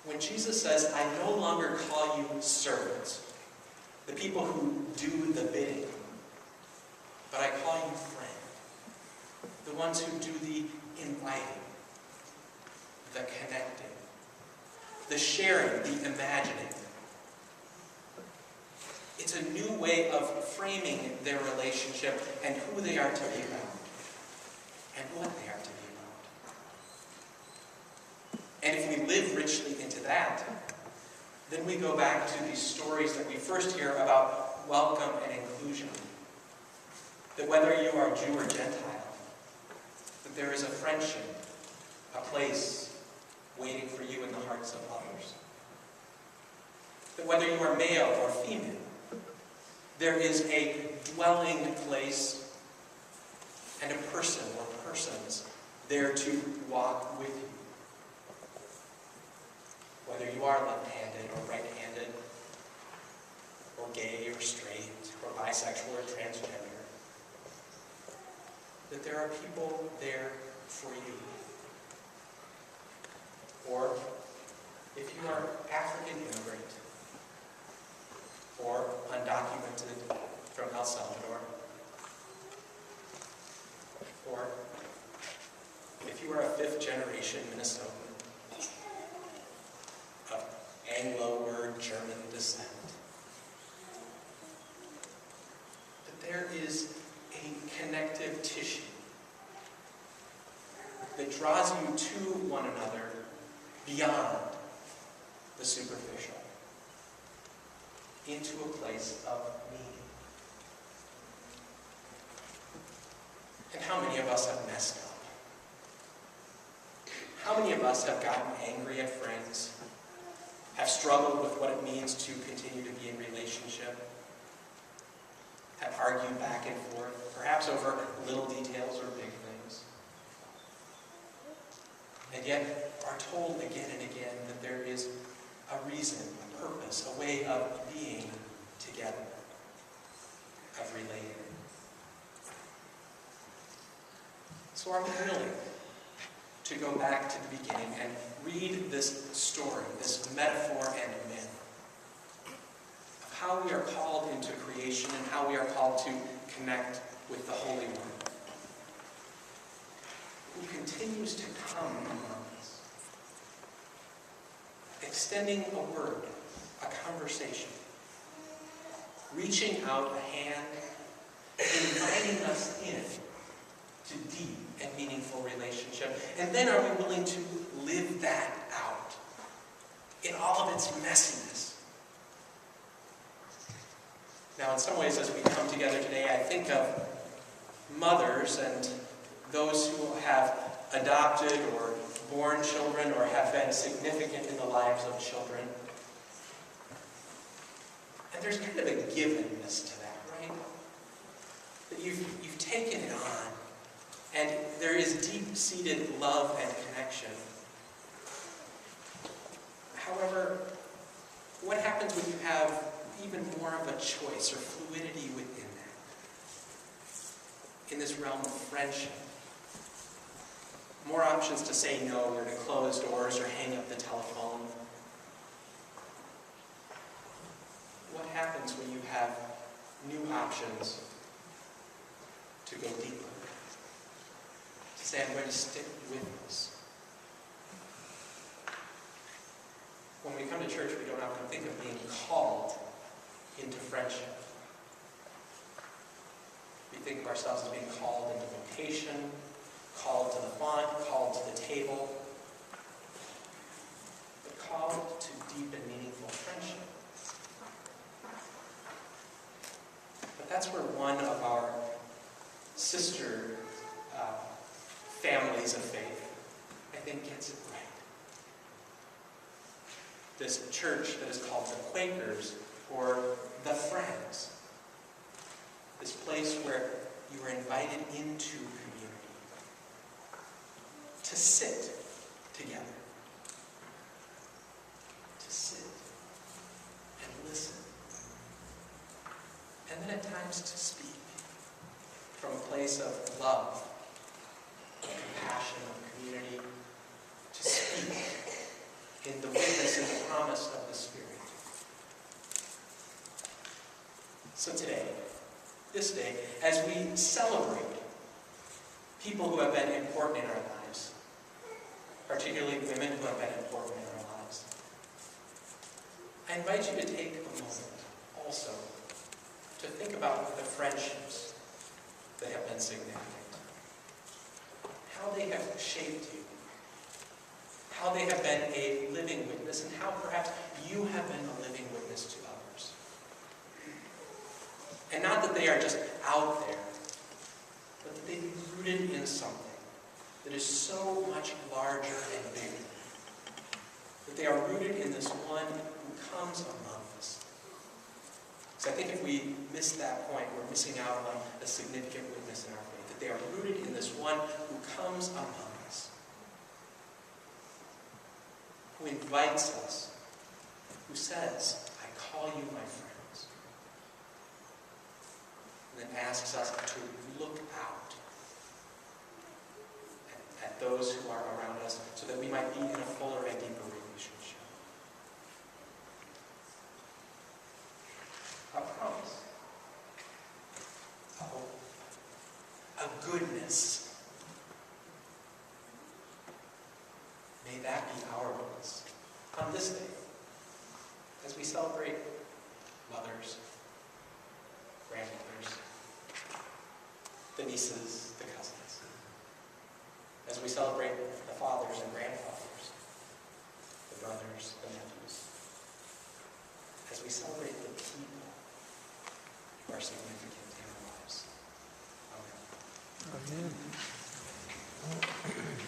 When Jesus says, I no longer call you servants, the people who do the bidding, but I call you friend, the ones who do the inviting, the connecting, the sharing, the imagining. It's a new way of framing their relationship and who they are to be about and what they are to be about. And if we live richly into that, then we go back to these stories that we first hear about welcome and inclusion. That whether you are Jew or Gentile, that there is a friendship, a place waiting for you in the hearts of others. That whether you are male or female, there is a dwelling place and a person or persons there to walk with you. Whether you are left-handed or right-handed, or gay or straight, or bisexual or transgender, that there are people there for you. Or if you are African immigrant, or undocumented from El Salvador, or if you are a fifth-generation Minnesotan of Anglo or German descent, that there is a connective tissue that draws you to one another beyond the superficial, into a place of meaning. And how many of us have messed up? How many of us have gotten angry at friends, have struggled with what it means to continue to be in relationship, have argued back and forth, perhaps over little details or big things, and yet are told again and again that there is a reason, a purpose, a way of being together, of relating. So are we willing to go back to the beginning and read this story, this metaphor and myth, of how we are called into creation and how we are called to connect with the Holy One, who continues to come among us, extending a word, a conversation, reaching out a hand, inviting us in to deep and meaningful relationship. And then are we willing to live that out in all of its messiness? Now, in some ways, as we come together today, I think of mothers and those who have adopted or born children or have been significant in the lives of children. And there's kind of a givenness to that, right? That you've taken it on, and there is deep-seated love and connection. However, what happens when you have even more of a choice or fluidity within that? In this realm of friendship. More options to say no or to close doors or hang up the telephone. What happens when you have new options to go deeper? To say, I'm going to stick with this. When we come to church, we don't often think of being called into friendship. We think of ourselves as being called into vocation, called to the font, called to the table, but called to deep and meaningful friendship. But that's where one of our sister families of faith, I think, gets it right. This church that is called the Quakers, or the Friends. This place where you are invited into community. To sit together. To sit and listen. And then at times to speak. From a place of love, of compassion, of community. To speak in the witness and promise of the Spirit. So today, this day, as we celebrate people who have been important in our lives, particularly women who have been important in our lives, I invite you to take a moment also to think about the friendships that have been significant, how they have shaped you, how they have been a living witness, and how perhaps you have been a living witness to others. And not that they are just out there, but that they be rooted in something that is so much larger and bigger. That they are rooted in this one who comes among us. So I think if we miss that point, we're missing out on a significant witness in our faith. That they are rooted in this one who comes among us. Who invites us. Who says, I call you my friends. And then asks us to look out at those who are around us so that we might be in a fuller and deeper relationship. A promise. A hope. A goodness. May that be our witness on this day as we celebrate mothers, grandmothers, the nieces, the cousins. As we celebrate the fathers and grandfathers, the brothers, the nephews. As we celebrate the people who are significant in our lives. Amen. Amen.